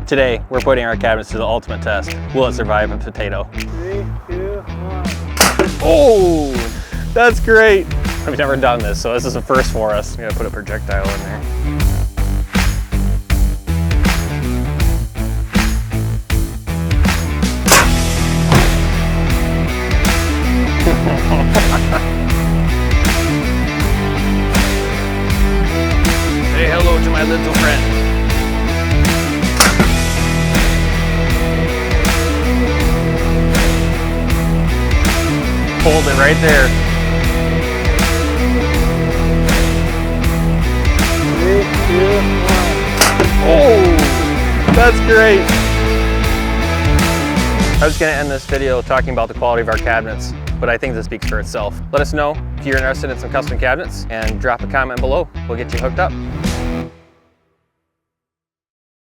Today, we're putting our cabinets to the ultimate test. Will it survive a potato? 3, 2, 1. Oh, that's great. We've never done this, so this is a first for us. I'm gonna put a projectile in there. Say hello to my little friend. Hold it right there. 3, 2, 1. Oh, that's great. I was going to end this video talking about the quality of our cabinets, but I think this speaks for itself. Let us know if you're interested in some custom cabinets and drop a comment below. We'll get you hooked up.